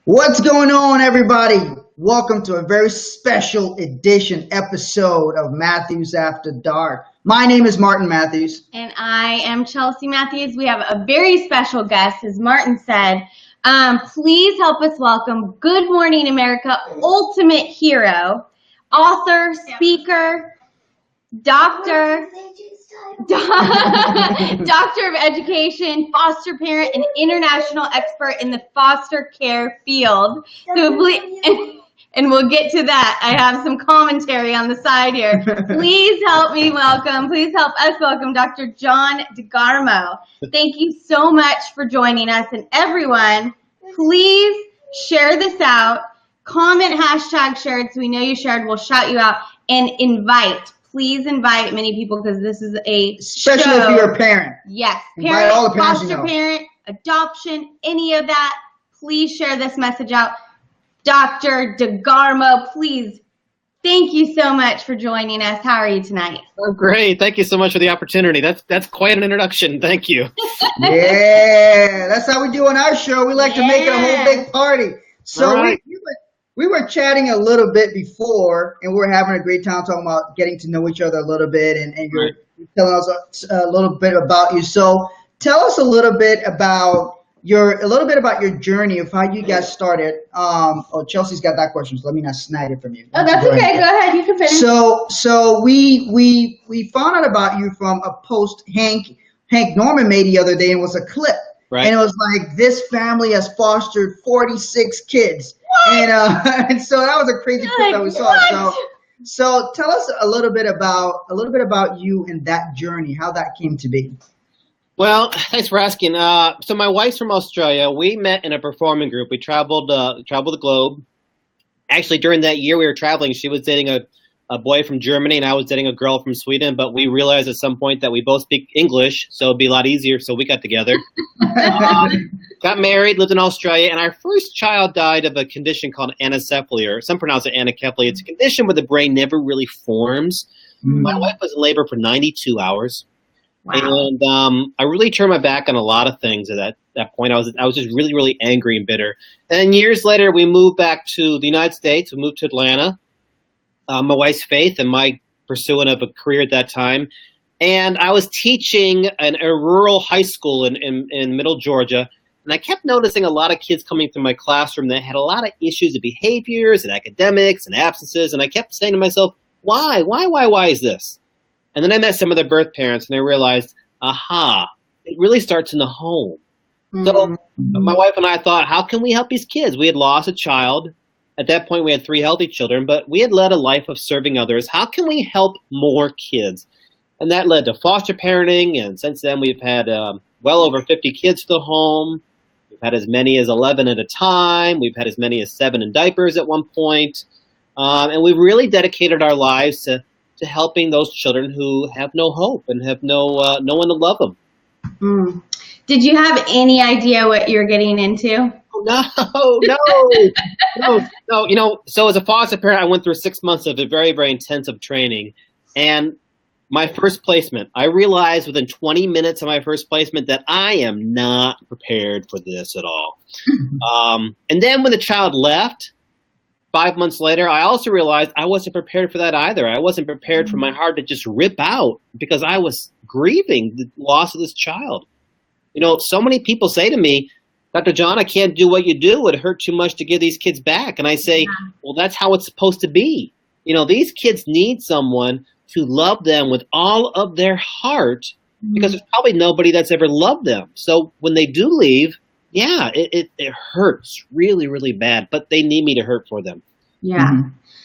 What's going on, everybody? Welcome to a very special episode of Matthews After Dark. My name is Martin Matthews. And I am Chelsea Matthews. We have a very special guest, as Martin said. Please help us welcome Good Morning America ultimate hero, author, speaker, doctor of education, foster parent, and international expert in the foster care field. And we'll get to that. I have some commentary on the side here. Please help us welcome Dr. John DeGarmo. Thank you so much for joining us. And everyone, please share this out. Comment #shared so we know you shared. We'll shout you out. And please invite many people because this is a Especially show. if you're a parent. Yes. Invite all the parents foster parent, adoption, any of that. Please share this message out. Dr. DeGarmo, please, thank you so much for joining us. How are you tonight? Oh, great. Thank you so much for the opportunity. That's quite an introduction. Thank you. Yeah, that's how we do on our show. We like to make it a whole big party. So right. we were chatting a little bit before, and we were having a great time talking about getting to know each other a little bit, and you're telling us a little bit about you. So tell us a little bit about your journey of how you got started. Chelsea's got that question, so let me not snag it from you. Oh, that's okay. Go ahead. You can finish. So we found out about you from a post Hank Norman made the other day, and it was a clip. Right. And it was like, this family has fostered 46 kids. What? And so that was a crazy clip that we saw. So tell us a little bit about you and that journey, how that came to be. Well, thanks for asking. So my wife's from Australia. We met in a performing group. We traveled the globe. Actually, during that year we were traveling, she was dating a boy from Germany, and I was dating a girl from Sweden. But we realized at some point that we both speak English, so it'd be a lot easier. So we got together, got married, lived in Australia, and our first child died of a condition called anencephaly, or some pronounce it anencephaly. It's a condition where the brain never really forms. My wife was in labor for 92 hours. Wow. And I really turned my back on a lot of things at that point. I was just really, really angry and bitter. And years later, we moved back to the United States. We moved to Atlanta. My wife's faith and my pursuit of a career at that time. And I was teaching in a rural high school in middle Georgia. And I kept noticing a lot of kids coming through my classroom that had a lot of issues of behaviors and academics and absences. And I kept saying to myself, why is this? And then I met some of their birth parents, and I realized, it really starts in the home. So my wife and I thought, how can we help these kids? We had lost a child. At that point, we had 3 healthy children, but we had led a life of serving others. How can we help more kids? And that led to foster parenting, and since then we've had well over 50 kids to the home. We've had as many as 11 at a time. We've had as many as 7 in diapers at one point. And we've really dedicated our lives to helping those children who have no hope and have no one to love them. Did you have any idea what you're getting into? No. So as a foster parent, I went through 6 months of a very, very intensive training. And my first placement, I realized within 20 minutes of my first placement that I am not prepared for this at all. And then when the child left, 5 months later, I also realized I wasn't prepared for that either. I wasn't prepared for my heart to just rip out because I was grieving the loss of this child. So many people say to me, Dr. John, I can't do what you do. It hurt too much to give these kids back. And I say, well, that's how it's supposed to be. These kids need someone to love them with all of their heart because there's probably nobody that's ever loved them. So when they do leave, it hurts really, really bad, but they need me to hurt for them. Yeah.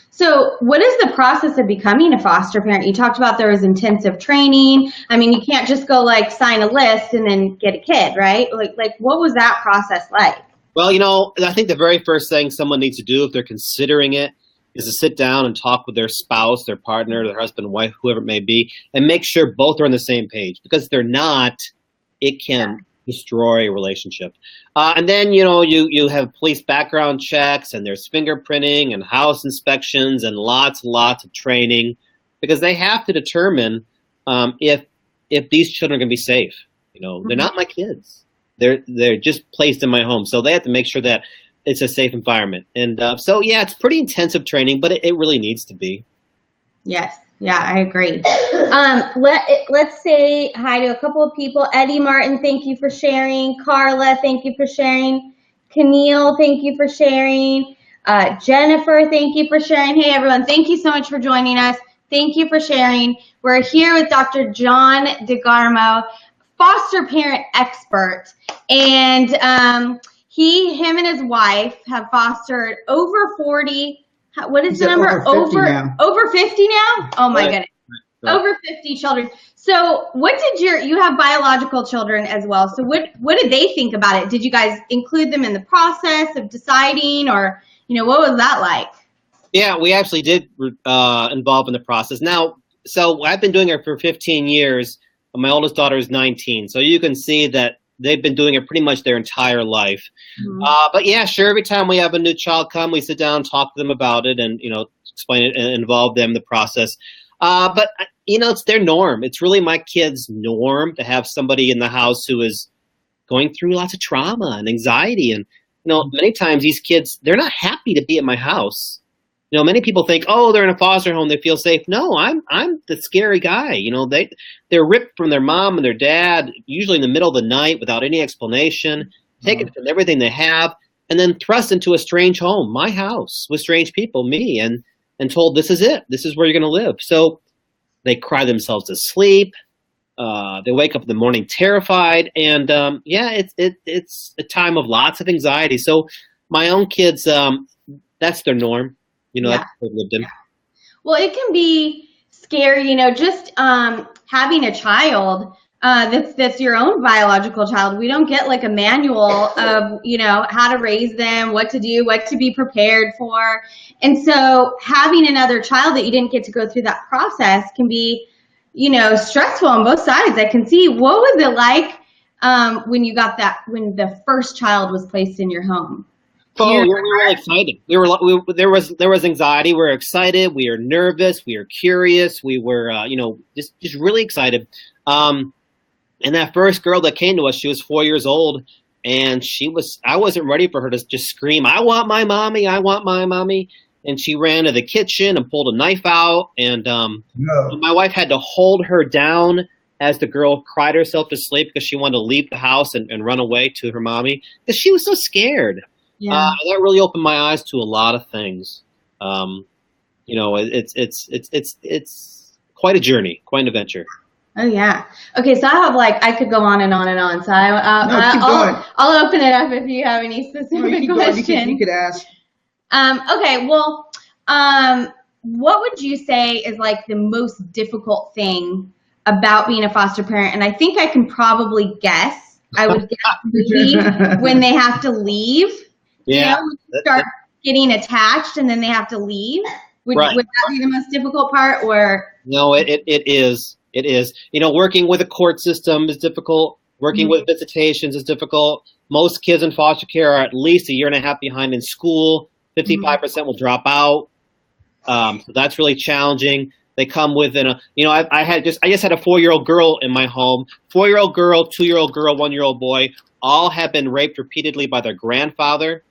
So what is the process of becoming a foster parent? You talked about there was intensive training. I mean, you can't just go sign a list and then get a kid, right? Like what was that process like? Well, I think the very first thing someone needs to do if they're considering it is to sit down and talk with their spouse, their partner, their husband, wife, whoever it may be, and make sure both are on the same page. Because if they're not, it can destroy a relationship. And then, you have police background checks, and there's fingerprinting and house inspections and lots of training because they have to determine if these children are going to be safe. They're not my kids. They're just placed in my home. So they have to make sure that it's a safe environment. And so, yeah, it's pretty intensive training, but it really needs to be. Yes. Yeah, I agree. Let's say hi to a couple of people. Eddie Martin, thank you for sharing. Carla, thank you for sharing. Camille, thank you for sharing. Jennifer, thank you for sharing. Hey, everyone, thank you so much for joining us. Thank you for sharing. We're here with Dr. John DeGarmo, foster parent expert. And him and his wife have fostered over 40. What is the number? Over 50 now? Oh my goodness. Right. Over 50 children. So what did you have biological children as well. So what did they think about it? Did you guys include them in the process of deciding, or, what was that like? Yeah, we actually did involve in the process. Now, so I've been doing it for 15 years. My oldest daughter is 19. So you can see that they've been doing it pretty much their entire life. Mm-hmm. But yeah, sure, every time we have a new child come, we sit down and talk to them about it and, explain it and involve them in the process. But, it's their norm. It's really my kids' norm to have somebody in the house who is going through lots of trauma and anxiety. And, many times these kids, they're not happy to be at my house. Many people think, oh, they're in a foster home, they feel safe. No, I'm the scary guy. They're ripped from their mom and their dad, usually in the middle of the night without any explanation, taken from everything they have, and then thrust into a strange home, my house, with strange people, me, and told this is it. This is where you're going to live. So they cry themselves to sleep. They wake up in the morning terrified, and it's a time of lots of anxiety. So my own kids, that's their norm. That's what they've lived in. Well, it can be scary, just having a child that's your own biological child. We don't get like a manual of, how to raise them, what to do, what to be prepared for. And so having another child that you didn't get to go through that process can be, stressful on both sides. I can see. What was it like when the first child was placed in your home? Oh, we were really excited. There was anxiety. We were excited. We were nervous. We were curious. We were, just really excited. And that first girl that came to us, she was 4 years old, and I wasn't ready for her to just scream, "I want my mommy! I want my mommy!" And she ran to the kitchen and pulled a knife out, and my wife had to hold her down as the girl cried herself to sleep because she wanted to leave the house and run away to her mommy because she was so scared. Yeah. That really opened my eyes to a lot of things. It's quite a journey, quite an adventure. Oh yeah. Okay, so I could go on and on and on. So I'll open it up if you have any specific questions. You could ask. Okay. Well, what would you say is like the most difficult thing about being a foster parent? And I think I can probably guess. I would guess would be when they have to leave. Yeah. Start getting attached and then they have to leave. Would that be the most difficult part, or? No, it is. It is. Working with a court system is difficult. Working with visitations is difficult. Most kids in foster care are at least a year and a half behind in school. 55% will drop out. So that's really challenging. They come within I just had a 4-year-old girl in my home. 4-year-old girl, 2-year-old girl, 1-year-old boy, all have been raped repeatedly by their grandfather.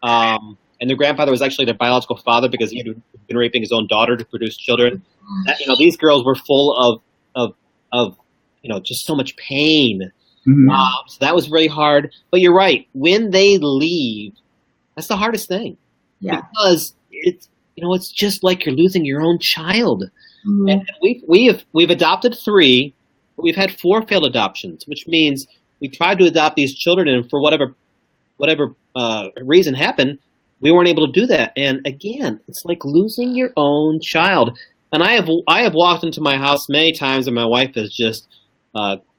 And their grandfather was actually their biological father because he had been raping his own daughter to produce children. These girls were full of just so much pain. So that was really hard. But you're right. When they leave, that's the hardest thing. Yeah. Because it's just like you're losing your own child. And we've adopted 3. We've had 4 failed adoptions, which means we tried to adopt these children, and for whatever reason happened, we weren't able to do that. And again, it's like losing your own child. And I have walked into my house many times, and my wife is just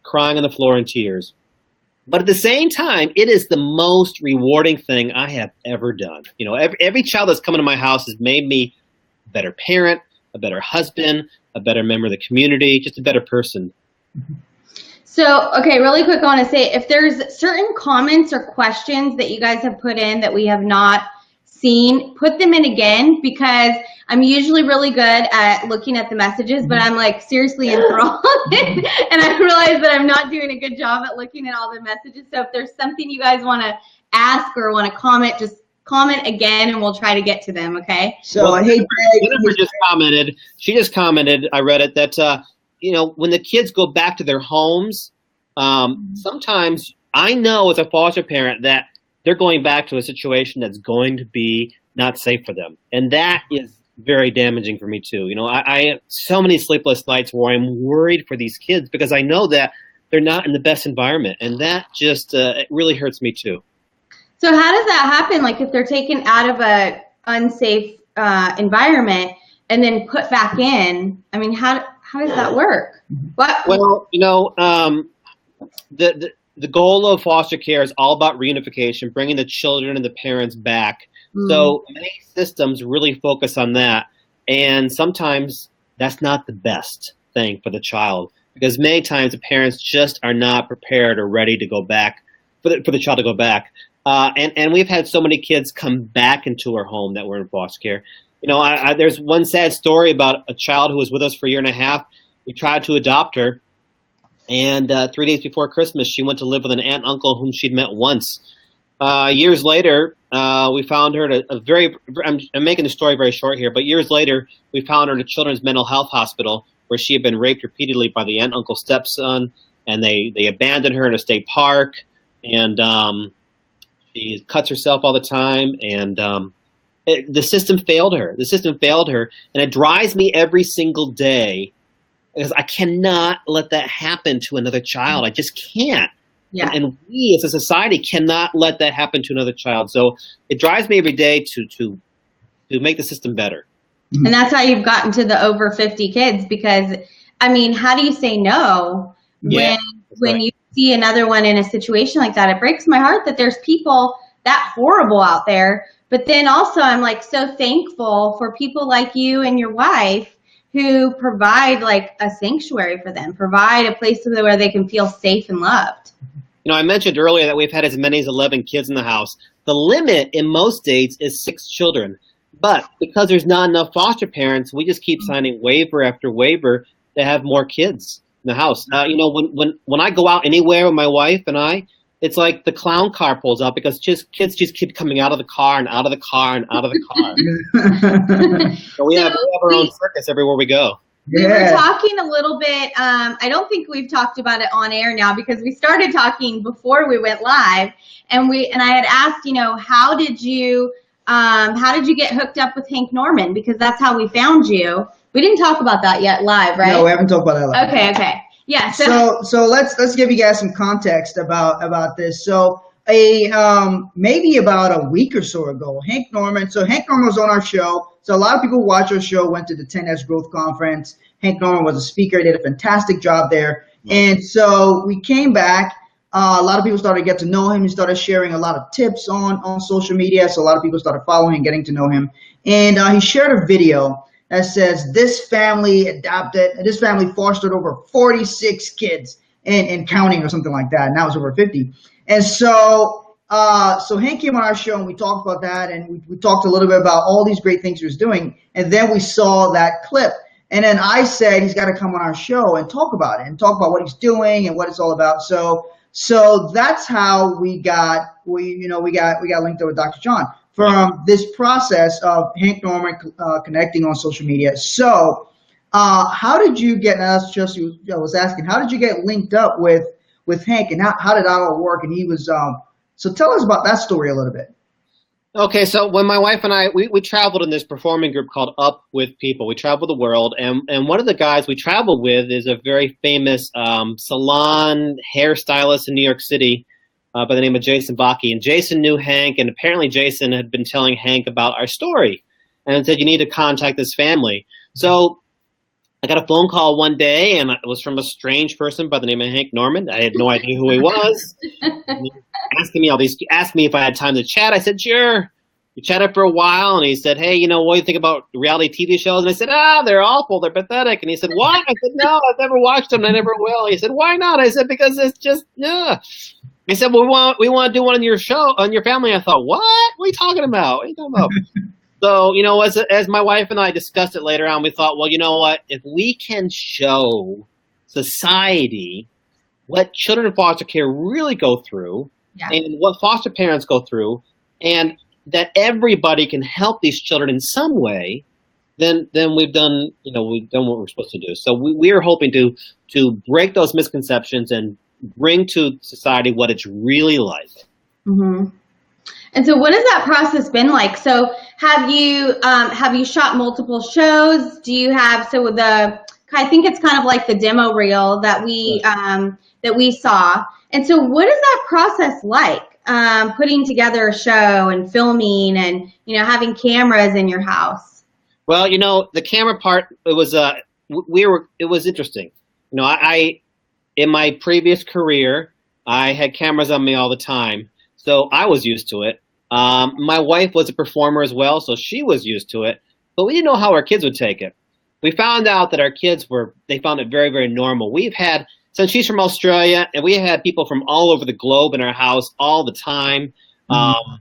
crying on the floor in tears. But at the same time, it is the most rewarding thing I have ever done. Every child that's come into my house has made me a better parent, a better husband, a better member of the community, just a better person. So, okay, really quick, I want to say, if there's certain comments or questions that you guys have put in that we have not seen, put them in again, because I'm usually really good at looking at the messages, but I'm like seriously enthralled. And I realize that I'm not doing a good job at looking at all the messages. So if there's something you guys want to ask or want to comment, just comment again and we'll try to get to them, okay? So, hey, Jennifer just commented. She just commented. I read it that when the kids go back to their homes, sometimes I know as a foster parent that they're going back to a situation that's going to be not safe for them, and that is very damaging for me too. I have so many sleepless nights where I'm worried for these kids because I know that they're not in the best environment, and that just it really hurts me too. So how does that happen? Like if they're taken out of a unsafe environment and then put back in, I mean, how does that work? What? Well, the goal of foster care is all about reunification, bringing the children and the parents back. So many systems really focus on that, and sometimes that's not the best thing for the child because many times the parents just are not prepared or ready to go back for the child to go back. And we've had so many kids come back into our home that were in foster care. There's one sad story about a child who was with us for a year and a half. We tried to adopt her, and 3 days before Christmas, she went to live with an aunt and uncle whom she'd met once. Years later, we found her at I'm making the story very short here, but years later, we found her at a children's mental health hospital where she had been raped repeatedly by the aunt, uncle, stepson, and they abandoned her in a state park, and she cuts herself all the time, and the system failed her. The system failed her, and it drives me every single day because I cannot let that happen to another child. I just can't. Yeah. And we as a society cannot let that happen to another child. So it drives me every day to make the system better. And that's how you've gotten to the over 50 kids because, I mean, how do you say no when you see another one in a situation like that? It breaks my heart that there's people that horrible out there. But then also I'm like so thankful for people like you and your wife who provide like a sanctuary for them, provide a place where they can feel safe and loved. I mentioned earlier that we've had as many as 11 kids in the house. The limit in most states is 6 children. But because there's not enough foster parents, we just keep signing waiver after waiver to have more kids in the house. When I go out anywhere with my wife and I, it's like the clown car pulls up because kids just keep coming out of the car and out of the car and out of the car. So we have our own circus everywhere we go. We were talking a little bit, I don't think we've talked about it on air now because we started talking before we went live and I had asked, how did you get hooked up with Hank Norman? Because that's how we found you. We didn't talk about that yet live, right? No, we haven't talked about that live. Okay. Yeah. So let's give you guys some context about this. So maybe about a week or so ago, Hank Norman was on our show. So a lot of people who watch our show went to the 10S Growth Conference. Hank Norman was a speaker, did a fantastic job there. And so we came back. A lot of people started to get to know him. He started sharing a lot of tips on social media. So a lot of people started following and getting to know him. And he shared a video that says this family fostered over 46 kids and counting or something like that. And now it's over 50. And so Hank came on our show and we talked about that, and we talked a little bit about all these great things he was doing. And then we saw that clip, and then I said he's got to come on our show and talk about it and talk about what he's doing and what it's all about. So that's how we got linked up with Dr. John from this process of Hank Norman connecting on social media. So how did you get? I was asking, how did you get linked up with Hank, and how did that all work? And he was so tell us about that story a little bit. Okay, so when my wife and I, we traveled in this performing group called Up With People. We traveled the world, and one of the guys we traveled with is a very famous salon hairstylist in New York City by the name of Jason Bakke. And Jason knew Hank, and apparently Jason had been telling Hank about our story and said, you need to contact this family. So I got a phone call one day, and it was from a strange person by the name of Hank Norman. I had no idea who he was. Asked me if I had time to chat. I said, sure. We chatted for a while, and he said, hey, what do you think about reality TV shows? And I said, they're awful. They're pathetic. And he said, what? I said, no, I've never watched them. And I never will. He said, why not? I said, because it's just, yeah. He said, well, we want to do one on your show, on your family. I thought, what? What are you talking about? What are you talking about? So, as my wife and I discussed it later on, we thought, well, you know what? If we can show society what children in foster care really go through, and what foster parents go through, and that everybody can help these children in some way, then we've done what we're supposed to do. So we are hoping to break those misconceptions and bring to society what it's really like. Mm-hmm. And so what has that process been like? So have you shot multiple shows? Do you have, I think it's kind of like the demo reel that we saw. And so what is that process like? Putting together a show and filming and, having cameras in your house? Well, the camera part, it was interesting. I in my previous career, I had cameras on me all the time, so I was used to it. My wife was a performer as well, so she was used to it, but we didn't know how our kids would take it. We found out that our kids they found it very, very normal. Since she's from Australia, and we had people from all over the globe in our house all the time. Mm-hmm.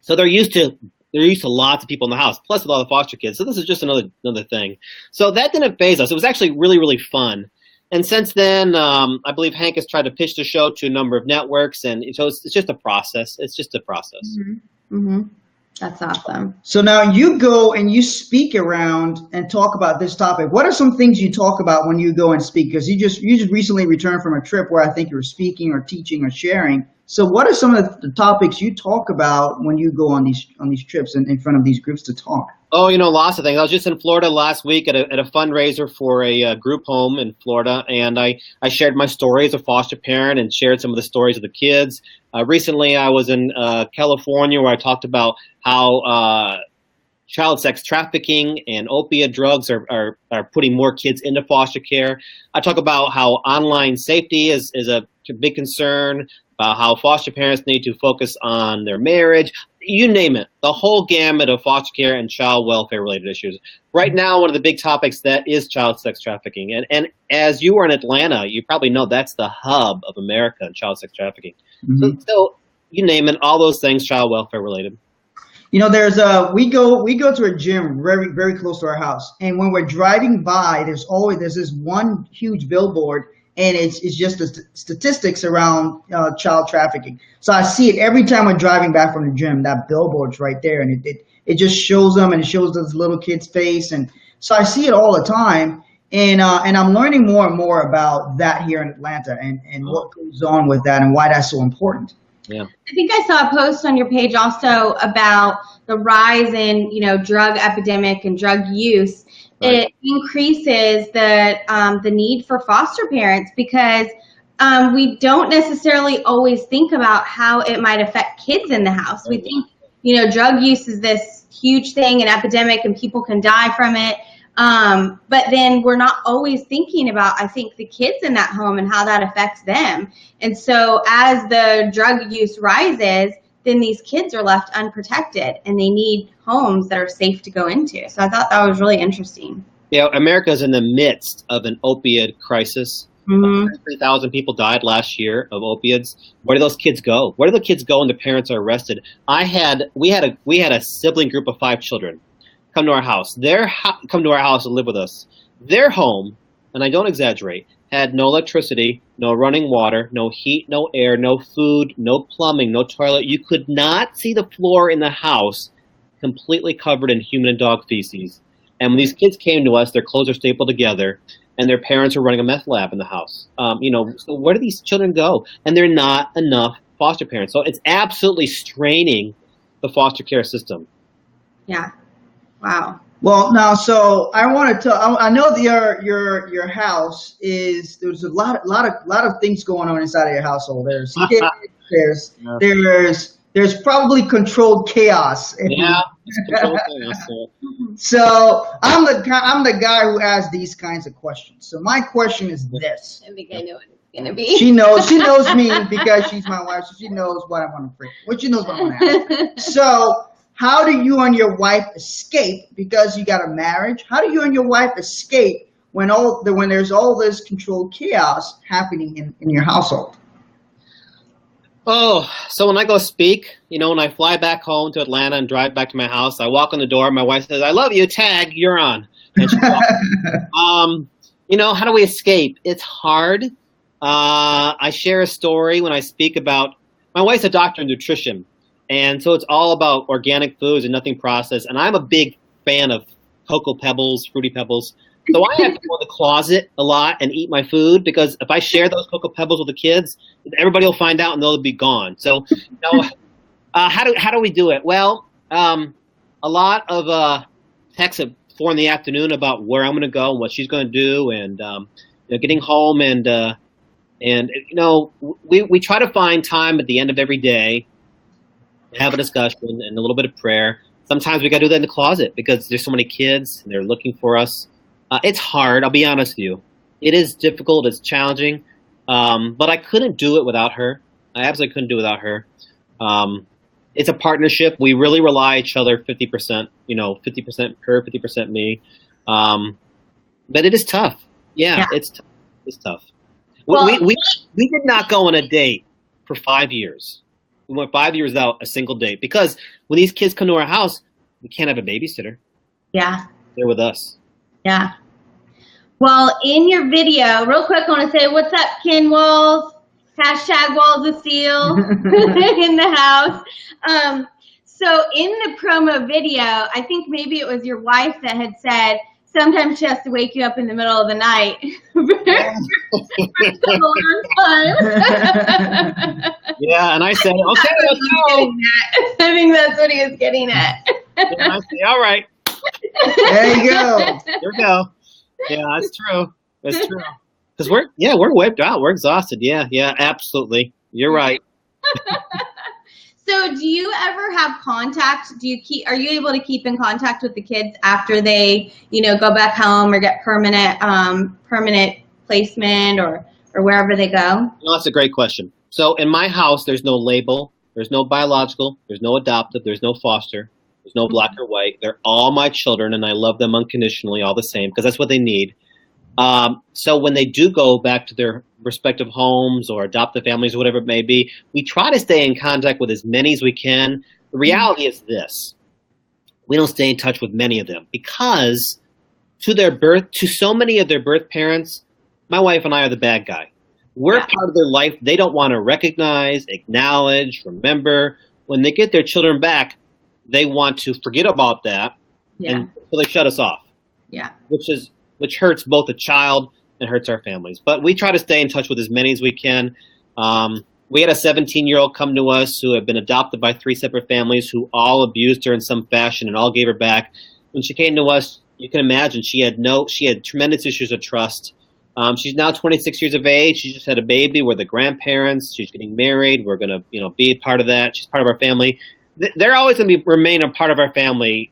So they're used to lots of people in the house, plus with all the foster kids. So this is just another thing. So that didn't faze us. It was actually really, really fun. And since then, I believe Hank has tried to pitch the show to a number of networks, and so it's just a process. It's just a process. Mm-hmm. Mm-hmm. That's awesome. So now you go and you speak around and talk about this topic. What are some things you talk about when you go and speak? Because you just recently returned from a trip where I think you were speaking or teaching or sharing. So what are some of the topics you talk about when you go on these trips and in front of these groups to talk? Oh, lots of things. I was just in Florida last week at a fundraiser for a group home in Florida, and I shared my story as a foster parent and shared some of the stories of the kids. Recently, I was in California where I talked about how child sex trafficking and opiate drugs are putting more kids into foster care. I talk about how online safety is a big concern, about how foster parents need to focus on their marriage. You name it, the whole gamut of foster care and child welfare related issues. Right now, one of the big topics that is child sex trafficking. And as you were in Atlanta, you probably know that's the hub of America in child sex trafficking. Mm-hmm. So you name it, all those things child welfare related. There's we go to a gym very, very close to our house. And when we're driving by, there's this one huge billboard, and it's just the statistics around child trafficking. So I see it every time I'm driving back from the gym. That billboard's right there, and it just shows them, and it shows this little kid's face, and so I see it all the time. And I'm learning more and more about that here in Atlanta, and what goes on with that, and why that's so important. Yeah. I think I saw a post on your page also about the rise in drug epidemic and drug use. Right. It increases the need for foster parents because we don't necessarily always think about how it might affect kids in the house. We think, drug use is this huge thing, an epidemic, and people can die from it. But then we're not always thinking about, I think, the kids in that home and how that affects them. And so as the drug use rises, then these kids are left unprotected and they need homes that are safe to go into. So I thought that was really interesting. Yeah, America is in the midst of an opioid crisis. Mm-hmm. 3,000 people died last year of opiates. Where do those kids go? Where do the kids go when the parents are arrested? We had a sibling group of 5 children come to our house. Come to our house and live with us. Their home, and I don't exaggerate, had no electricity, no running water, no heat, no air, no food, no plumbing, no toilet. You could not see the floor in the house, completely covered in human and dog feces. And when these kids came to us, their clothes are stapled together, and their parents are running a meth lab in the house. So where do these children go? And there are not enough foster parents. So it's absolutely straining the foster care system. Yeah. Wow. Well, now, so I want to tell. I know your house there's a lot of things going on inside of your household. There's kids, there's probably controlled chaos. Yeah. Controlled chaos. So I'm the guy who asks these kinds of questions. So my question is this. I think I know what it's gonna be. She knows me because she's my wife, so she knows what I want to freak. What she knows what I want to ask. So, how do you and your wife escape, because you got a marriage? How do you and your wife escape when there's all this controlled chaos happening in your household? Oh, so when I go speak, when I fly back home to Atlanta and drive back to my house, I walk on the door. My wife says, "I love you. Tag, you're on." And she how do we escape? It's hard. I share a story when I speak about. My wife's a doctor of nutrition. And so it's all about organic foods and nothing processed. And I'm a big fan of Cocoa Pebbles, Fruity Pebbles. So I have to go in the closet a lot and eat my food, because if I share those Cocoa Pebbles with the kids, everybody will find out and they'll be gone. So, how do we do it? Well, a lot of texts at 4 in the afternoon about where I'm going to go and what she's going to do, and getting home, and we try to find time at the end of every day, have a discussion and a little bit of prayer. Sometimes we got to do that in the closet because there's so many kids and they're looking for us. It's hard. I'll be honest with you. It is difficult. It's challenging. But I couldn't do it without her. I absolutely couldn't do it without her. It's a partnership. We really rely on each other 50%, 50% her, 50% me. But it is tough. Yeah. It's tough. Well, we did not go on a date for 5 years. We went 5 years without a single date, because when these kids come to our house, we can't have a babysitter. Yeah. They're with us. Yeah. Well, in your video, real quick, I want to say, what's up, Ken Walls? Hashtag Walls of Steel in the house. So in the promo video, I think maybe it was your wife that had said, sometimes she has to wake you up in the middle of the night for a long time. Yeah, and I said, okay, let's go. I think that's what he was getting at. And I say, all right. There you go. Here we go. Yeah, that's true. That's trure. Because we're wiped out. We're exhausted. Yeah, absolutely. You're right. So do you ever have contact? Are you able to keep in contact with the kids after they, go back home or get permanent placement or wherever they go? That's a great question. So in my house, there's no label. There's no biological. There's no adoptive. There's no foster. There's no black or white. They're all my children, and I love them unconditionally, all the same, because that's what they need. So when they do go back to their respective homes or adoptive families, whatever it may be, we try to stay in contact with as many as we can. The reality is this: we don't stay in touch with many of them because to so many of their birth parents, my wife and I are the bad guy. We're part of their life. They don't want to recognize, acknowledge, remember. When they get their children back, they want to forget about that, and so they shut us off. Yeah, which hurts both the child and hurts our families. But we try to stay in touch with as many as we can. We had a 17-year-old come to us who had been adopted by 3 separate families who all abused her in some fashion and all gave her back. When she came to us, you can imagine she had tremendous issues of trust. She's now 26 years of age. She just had a baby. We're the grandparents. She's getting married. We're going to be a part of that. She's part of our family. They're always going to remain a part of our family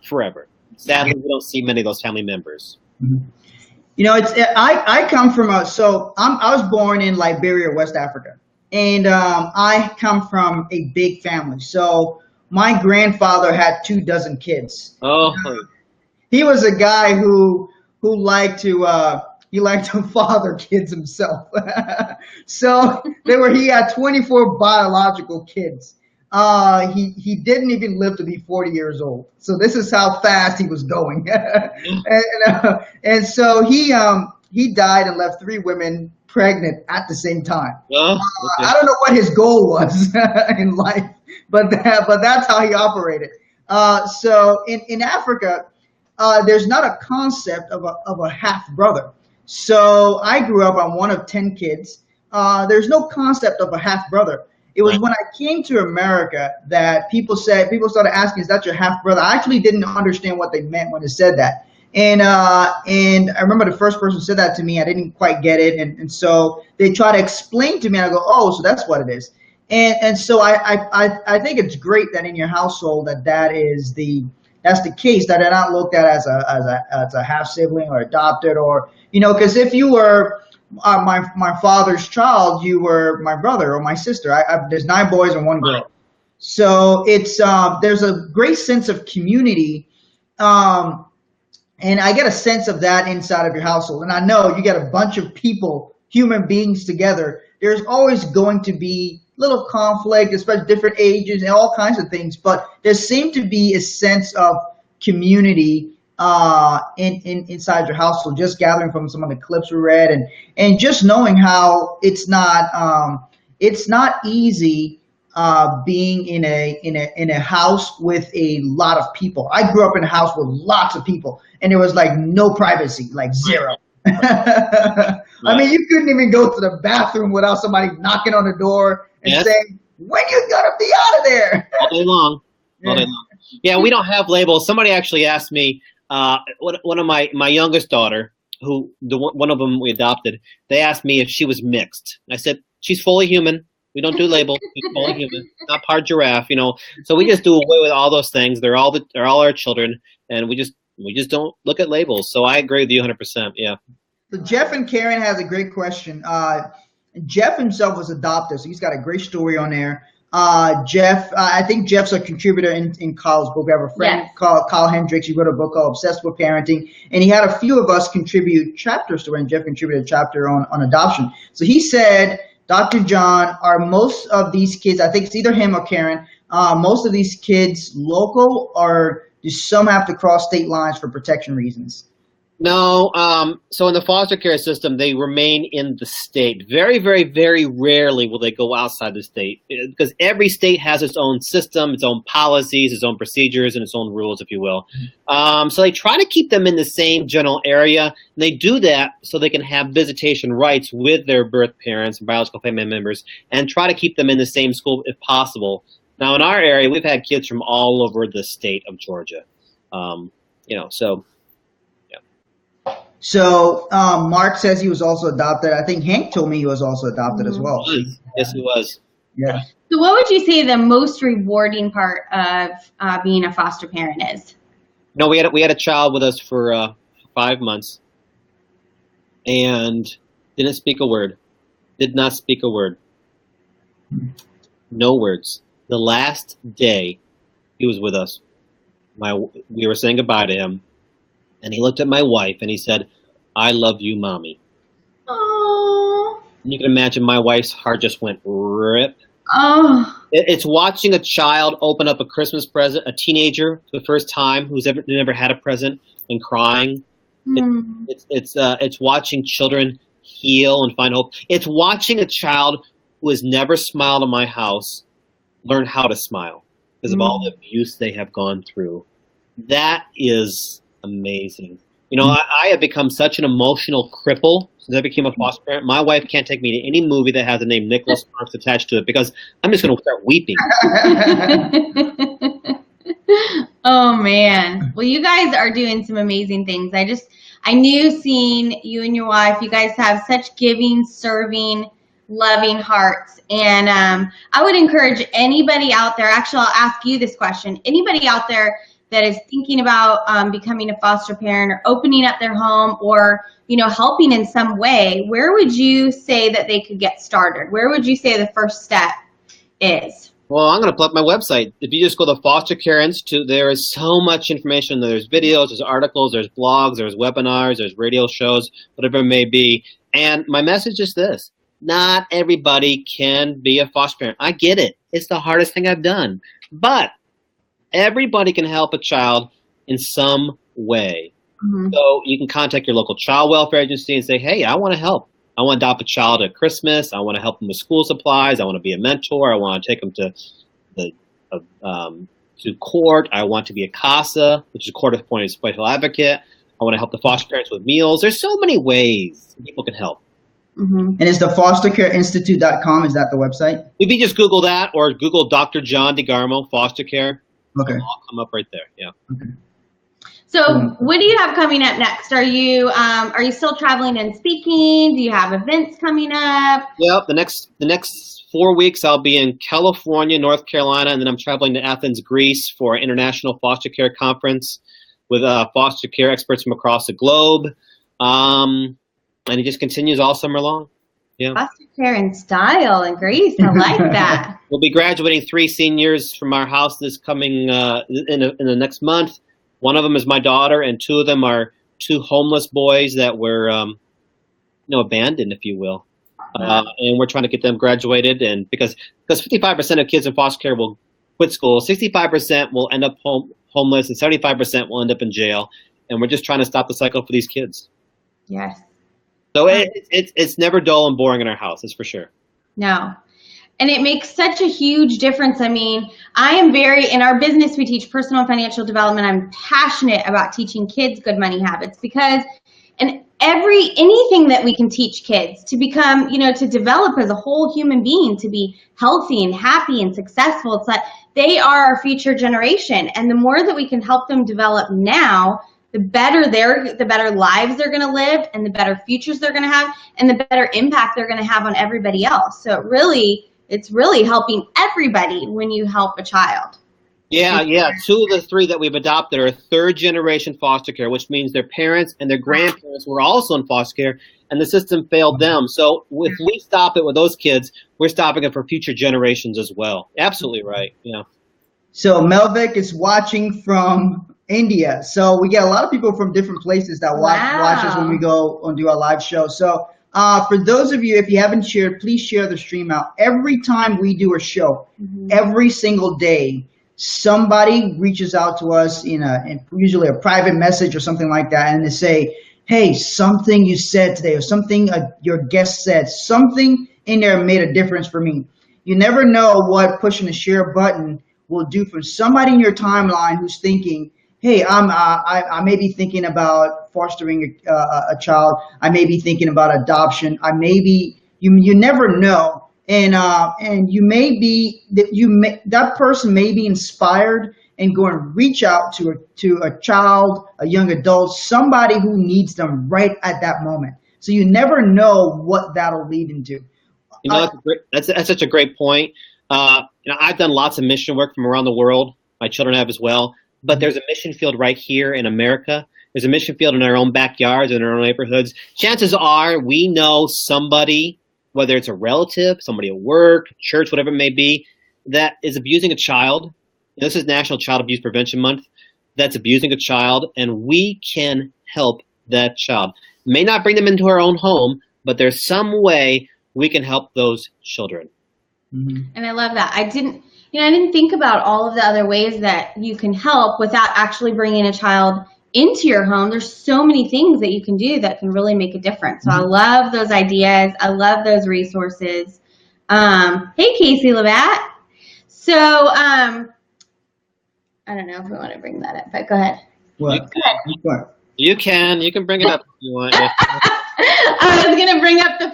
forever. Sadly, we don't see many of those family members. I come from I was born in Liberia, West Africa, and I come from a big family. So my grandfather had 24 kids. Oh, he was a guy who liked to father kids himself. So he had 24 biological kids. He didn't even live to be 40 years old. So this is how fast he was going. and so he died and left 3 women pregnant at the same time. Oh, okay. I don't know what his goal was in life, but that's how he operated. So in Africa, there's not a concept of a half brother. So I grew up, I'm one of 10 kids. There's no concept of a half brother. It was when I came to America that people started asking, is that your half brother? I actually didn't understand what they meant when they said that. And I remember the first person who said that to me, I didn't quite get it. And so they try to explain to me, and I go, oh, so that's what it is. And so I think it's great that in your household that's the case, that they're not looked at as a half sibling or adopted, or, because if you were my father's child, you were my brother or my sister. There's 9 boys and 1 girl. So it's there's a great sense of community. And I get a sense of that inside of your household. And I know you get a bunch of people, human beings together. There's always going to be little conflict, especially different ages and all kinds of things. But there seems to be a sense of community inside your household, just gathering from some of the clips we read, and just knowing how it's not easy being in a house with a lot of people. I grew up in a house with lots of people, and there was like no privacy, like zero. I mean, you couldn't even go to the bathroom without somebody knocking on the door and saying, "When you gonna be out of there?" All day long. All day long. Yeah, we don't have labels. Somebody actually asked me, one of my youngest daughter, one of them we adopted, they asked me if she was mixed. I said, she's fully human. We don't do labels. She's fully human. Not part giraffe, you know. So we just do away with all those things. They're all our children, and we just don't look at labels. So I agree with you 100%. Yeah. So Jeff and Karen has a great question. Jeff himself was adopted, so he's got a great story on there. Jeff, I think Jeff's a contributor in Kyle's book. I have a friend called Kyle Hendricks. He wrote a book called Obsessed with Parenting, and he had a few of us contribute chapters to it, and Jeff contributed a chapter on adoption. So he said, Dr. John, are most of these kids, I think it's either him or Karen, most of these kids local, or do some have to cross state lines for protection reasons? No. So in the foster care system, they remain in the state. Very, very, very rarely will they go outside the state, because every state has its own system, its own policies, its own procedures, and its own rules, if you will. So they try to keep them in the same general area. And they do that so they can have visitation rights with their birth parents and biological family members, and try to keep them in the same school if possible. Now, in our area, we've had kids from all over the state of Georgia. So. So Mark says he was also adopted. I think Hank told me he was also adopted as well. Yes, he was. Yeah. So what would you say the most rewarding part of being a foster parent is? No, we had a child with us for 5 months, and didn't speak a word. Did not speak a word. No words. The last day he was with us, we were saying goodbye to him. And he looked at my wife and he said, "I love you, Mommy." Oh. And you can imagine my wife's heart just went rip. Oh. It's watching a child open up a Christmas present, a teenager for the first time who's never had a present, and crying. It's watching children heal and find hope. It's watching a child who has never smiled in my house learn how to smile because of all the abuse they have gone through. That is amazing. You know, I have become such an emotional cripple since I became a foster parent. My wife can't take me to any movie that has the name Nicholas Sparks attached to it because I'm just going to start weeping. Oh, man. Well, you guys are doing some amazing things. I knew seeing you and your wife, you guys have such giving, serving, loving hearts. And I would encourage anybody out there, actually, I'll ask you this question, anybody out there that is thinking about becoming a foster parent or opening up their home or, helping in some way, where would you say that they could get started? Where would you say the first step is? Well, I'm going to plug my website. If you just go to Foster Care Institute, there is so much information. There's videos, there's articles, there's blogs, there's webinars, there's radio shows, whatever it may be. And my message is this. Not everybody can be a foster parent. I get it. It's the hardest thing I've done. But everybody can help a child in some way. So you can contact your local child welfare agency and say, hey, I want to help. I want to adopt a child at Christmas. I want to help them with school supplies. I want to be a mentor. I want to take them to court. I want to be a CASA, which is a court-appointed special advocate. I want to help the foster parents with meals. There's so many ways people can help. And is the fostercareinstitute.com, is that the website? If you just Google that or Google Dr. John DeGarmo, foster care, okay, it'll all come up right there. Yeah. Okay. So what do you have coming up next? Are you still traveling and speaking? Do you have events coming up? Yep. The next 4 weeks I'll be in California, North Carolina, and then I'm traveling to Athens, Greece for an international foster care conference with foster care experts from across the globe. And it just continues all summer long. Yeah. Foster care in style and Greece. I like that. We'll be graduating 3 seniors from our house this coming in the next month. One of them is my daughter, and 2 of them are 2 homeless boys that were, abandoned, if you will. And we're trying to get them graduated, and because 55% of kids in foster care will quit school, 65% will end up homeless, and 75% will end up in jail. And we're just trying to stop the cycle for these kids. Yes. So it's never dull and boring in our house, that's for sure. No. And it makes such a huge difference. I mean, in our business, we teach personal and financial development. I'm passionate about teaching kids good money habits because, and anything that we can teach kids to become, to develop as a whole human being, to be healthy and happy and successful. It's like they are our future generation. And the more that we can help them develop now, the better lives they're going to live, and the better futures they're going to have, and the better impact they're going to have on everybody else. So it's really helping everybody when you help a child. Yeah. 2 of the 3 that we've adopted are third generation foster care, which means their parents and their grandparents were also in foster care, and the system failed them. So if we stop it with those kids, we're stopping it for future generations as well. Absolutely right. Yeah. So Melvick is watching from India. So we get a lot of people from different places that watch us when we go and do our live show. So for those of you, if you haven't shared, please share the stream out. Every time we do a show, every single day, somebody reaches out to us in usually a private message or something like that, and they say, hey, something you said today, or something your guest said, something in there made a difference for me. You never know what pushing the share button will do for somebody in your timeline who's thinking, hey, I may be thinking about fostering a child. I may be thinking about adoption. You never know. And that person may be inspired and go and reach out to a child, a young adult, somebody who needs them right at that moment. So you never know what that'll lead into. That's such a great point. I've done lots of mission work from around the world. My children have as well. But there's a mission field right here in America. There's a mission field in our own backyards, in our own neighborhoods. Chances are we know somebody, whether it's a relative, somebody at work, church, whatever it may be, that is abusing a child. This is National Child Abuse Prevention Month. That's abusing a child, and we can help that child. May not bring them into our own home, but there's some way we can help those children. And I love that. I didn't think about all of the other ways that you can help without actually bringing a child into your home. There's so many things that you can do that can really make a difference. So I love those ideas. I love those resources. Hey, Casey Labatt. So I don't know if we want to bring that up, but go ahead. What? You can bring it up if you want. I was going to bring up the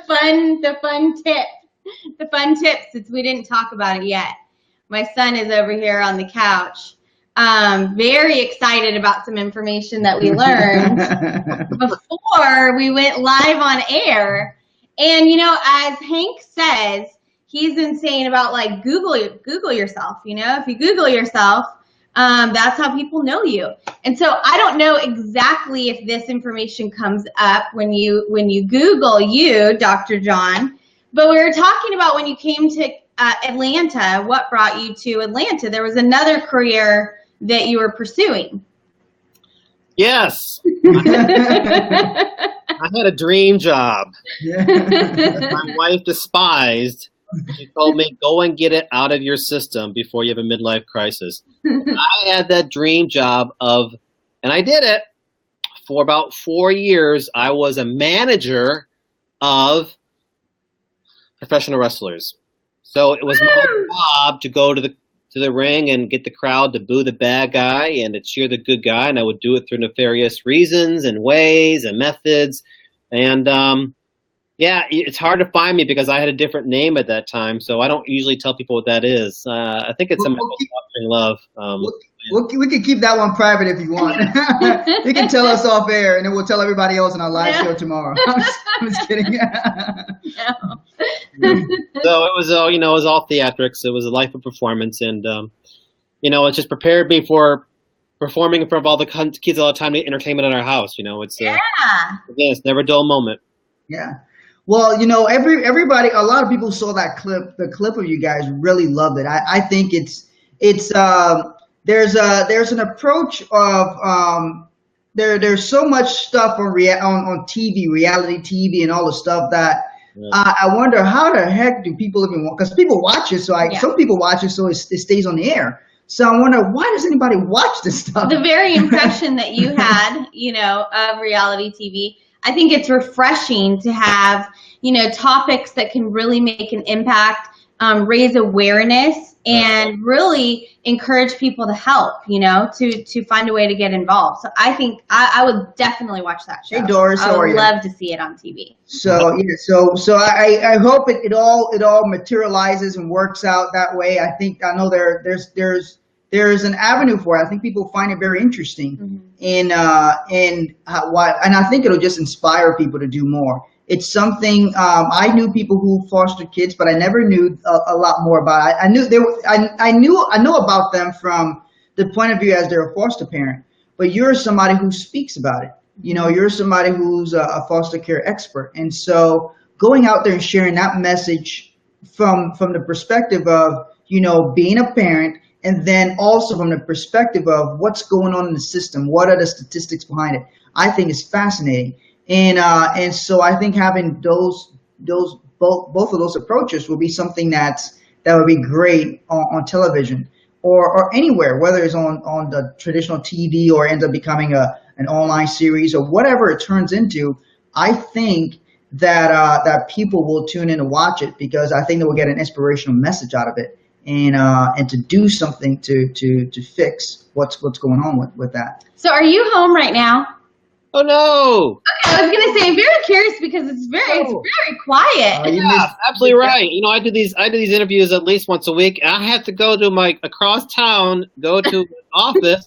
fun tip since we didn't talk about it yet. My son is over here on the couch, very excited about some information that we learned before we went live on air. And, as Hank says, he's been saying about like Google yourself. If you Google yourself, that's how people know you. And so I don't know exactly if this information comes up when you Google you, Dr. John, but we were talking about when you came to Atlanta, what brought you to Atlanta? There was another career that you were pursuing. Yes. I had a dream job. My wife despised. She told me, go and get it out of your system before you have a midlife crisis. I had that dream job and I did it for about 4 years. I was a manager of professional wrestlers. So it was my job to go to the ring and get the crowd to boo the bad guy and to cheer the good guy. And I would do it through nefarious reasons and ways and methods. And it's hard to find me because I had a different name at that time. So I don't usually tell people what that is. I think it's something called Fostering Love. We can keep that one private if you want. You can tell us off air, and then we'll tell everybody else in our live show tomorrow. I'm just kidding. So it was all theatrics. It was a life of performance, and it just prepared me for performing in front of all the kids all the time. Entertainment in our house. It's never a dull moment. Yeah. Well, everybody, a lot of people saw that clip. The clip of you guys really loved it. I think there's an approach of there's so much stuff on TV, reality TV, and all the stuff that I wonder how the heck do people even want, because people watch it. So some people watch it so it stays on the air. So I wonder, why does anybody watch this stuff? The very impression that you had, of reality TV. I think it's refreshing to have, topics that can really make an impact, raise awareness and really encourage people to help, to find a way to get involved. So I think I would definitely watch that show. Hey, Doris, how I are would you? love to see it on TV. So I hope it all materializes and works out that way. I know there's an avenue for it. I think people find it very interesting, and I think it'll just inspire people to do more. It's something I knew people who fostered kids, but I never knew a lot more about it. I know about them from the point of view as they're a foster parent. But you're somebody who speaks about it. You're somebody who's a foster care expert, and so going out there and sharing that message from the perspective of being a parent, and then also from the perspective of what's going on in the system, what are the statistics behind it, I think is fascinating. And so I think having both of those approaches will be something that would be great on television or anywhere, whether it's on the traditional TV or ends up becoming an online series or whatever it turns into. I think that people will tune in to watch it because I think they will get an inspirational message out of it and to do something to fix what's going on with that. So are you home right now? Oh no! Okay, I was gonna say I'm very curious because it's very quiet. Yeah, absolutely right. I do these interviews at least once a week. And I have to go to across town, go to an office,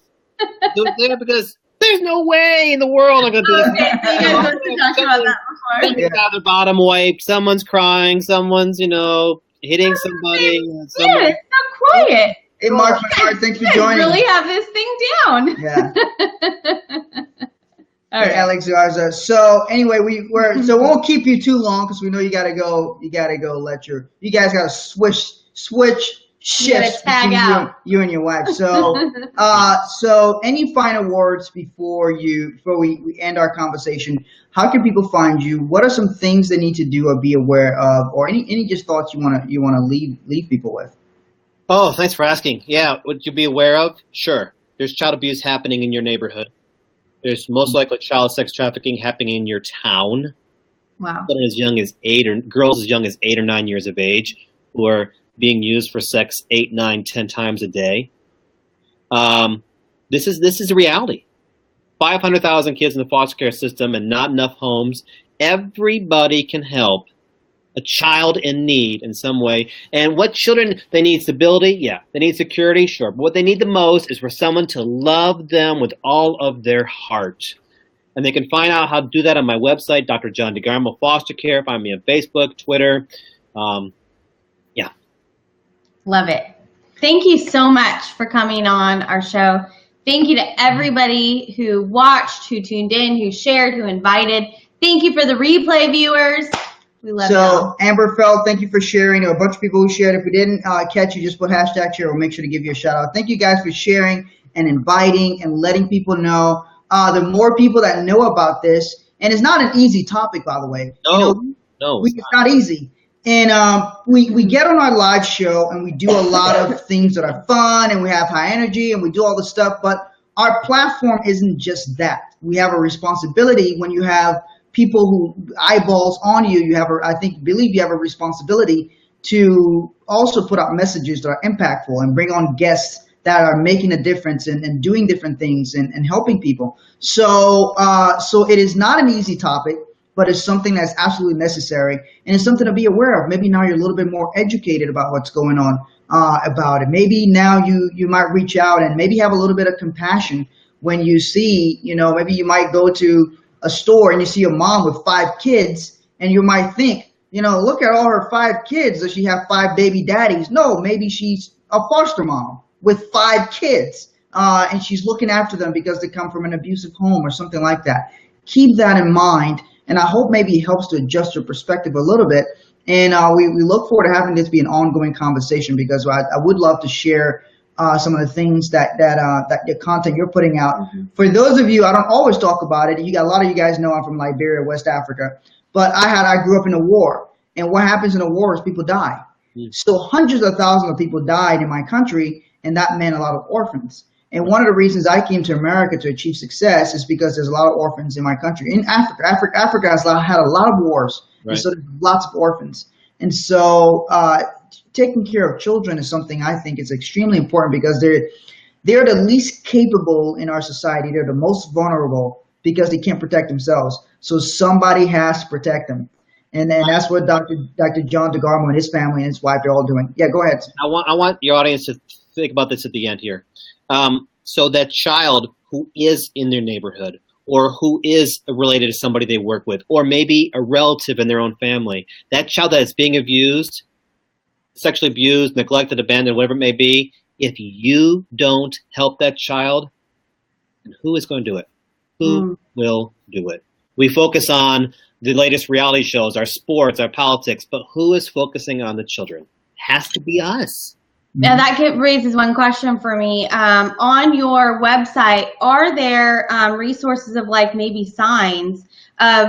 do it there because there's no way in the world I'm gonna do this. Okay, so you guys must have talked about that before. Someone's got their bottom wiped. Someone's crying. Someone's hitting somebody. Yeah, it's so quiet. Hey, Mark Menard, thanks for You guys joining. really have this thing down. Yeah. All Hey, right. Alex Garza. So anyway, we won't keep you too long because we know you gotta go. You guys gotta switch shifts tag between out. you and your wife. So any final words before we end our conversation? How can people find you? What are some things they need to do or be aware of, or any just thoughts you wanna leave people with? Oh, thanks for asking. Yeah, would you be aware of? Sure. There's child abuse happening in your neighborhood. There's most likely child sex trafficking happening in your town. Wow. Children as young as girls as young as 8 or 9 years of age who are being used for sex 8, 9, 10 times a day. This is a reality. 500,000 kids in the foster care system and not enough homes. Everybody can help a child in need in some way. And what children, they need stability, yeah. They need security, sure. But what they need the most is for someone to love them with all of their heart. And they can find out how to do that on my website, Dr. John DeGarmo Foster Care. Find me on Facebook, Twitter. Yeah. Love it. Thank you so much for coming on our show. Thank you to everybody who watched, who tuned in, who shared, who invited. Thank you for the replay viewers. We love So Amber Feld, thank you for sharing. A bunch of people who shared. If we didn't catch you, just put hashtag share. We'll make sure to give you a shout out. Thank you guys for sharing and inviting and letting people know. The more people that know about this, and it's not an easy topic, by the way. No, It's not easy. And we get on our live show and we do a lot of things that are fun and we have high energy and we do all this stuff. But our platform isn't just that. We have a responsibility when you have people who eyeballs on you. You have believe you have a responsibility to also put out messages that are impactful and bring on guests that are making a difference and doing different things and helping people. So it is not an easy topic, but it's something that's absolutely necessary and it's something to be aware of. Maybe now you're a little bit more educated about what's going on about it. Maybe now you might reach out and maybe have a little bit of compassion when you see, maybe you might go to a store and you see a mom with 5 kids and you might think, look at all her 5 kids. Does she have 5 baby daddies? No, maybe she's a foster mom with 5 kids and she's looking after them because they come from an abusive home or something like that. Keep that in mind, and I hope maybe it helps to adjust your perspective a little bit. And we look forward to having this be an ongoing conversation because I would love to share some of the things that the content you're putting out. Mm-hmm. For those of you, I don't always talk about it. A lot of you guys know I'm from Liberia, West Africa, but I grew up in a war, and what happens in a war is people die. Mm. So hundreds of thousands of people died in my country, and that meant a lot of orphans. And one of the reasons I came to America to achieve success is because there's a lot of orphans in my country. In Africa, Africa has had a lot of wars, right. And so there's lots of orphans. And so taking care of children is something I think is extremely important because they're the least capable in our society. They're the most vulnerable because they can't protect themselves. So somebody has to protect them. And that's what Dr. John DeGarmo and his family and his wife are all doing. Yeah, go ahead. I want your audience to think about this at the end here. So that child who is in their neighborhood or who is related to somebody they work with, or maybe a relative in their own family, that child that is being abused, sexually abused, neglected, abandoned, whatever it may be, if you don't help that child, who is going to do it? Who will do it? We focus on the latest reality shows, our sports, our politics, but who is focusing on the children? Has to be us. Now that raises one question for me. On your website, are there resources of like maybe signs?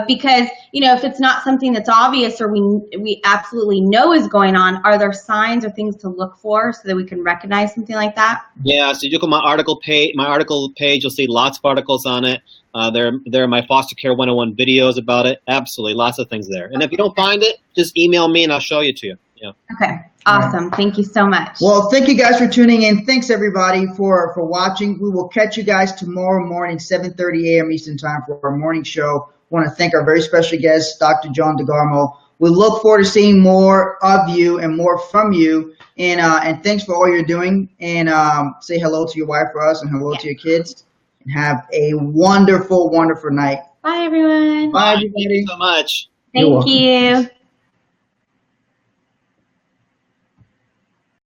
Because, you know, if it's not something that's obvious or we absolutely know is going on, are there signs or things to look for so that we can recognize something like that? Yeah, so you look at my article page, you'll see lots of articles on it. There are my foster care 101 videos about it. Absolutely, lots of things there. And if you don't find it, just email me and I'll show you to you. Yeah. Okay, awesome. Thank you so much. Well, thank you guys for tuning in. Thanks everybody for watching. We will catch you guys tomorrow morning, 7:30 a.m. Eastern Time for our morning show. I want to thank our very special guest, Dr. John DeGarmo. We look forward to seeing more of you and more from you. And thanks for all you're doing. And say hello to your wife for us and hello to your kids. And have a wonderful, wonderful night. Bye, everyone. Bye, everybody. Thank you so much. Thank you.